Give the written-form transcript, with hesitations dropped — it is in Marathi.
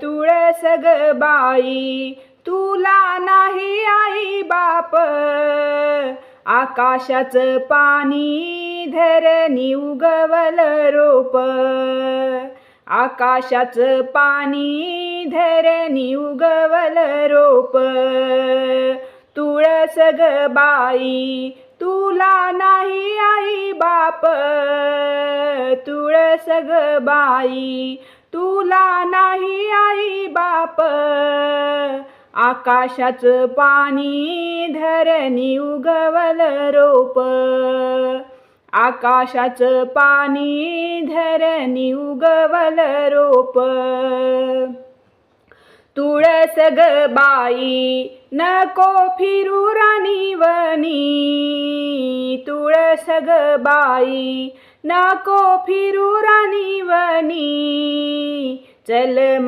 तुळस ग बाई तुला नाही आई बाप, आकाशाचं पाणी धरणी उगवल रोप, आकाशाचं पाणी धरणी उगवल रोप. तुळस ग बाई तुला नाही आई बाप, तुळस ग बाई तुला नाही आई बाप, आकाशाचं पाणी धरणी उगवल रोप, आकाशाचं पाणी धरणी उगवल रोप. तुळस ग बाई नको फिरू राणीवनी, तुळस ग बाई नको फिरू राणीवनी, चल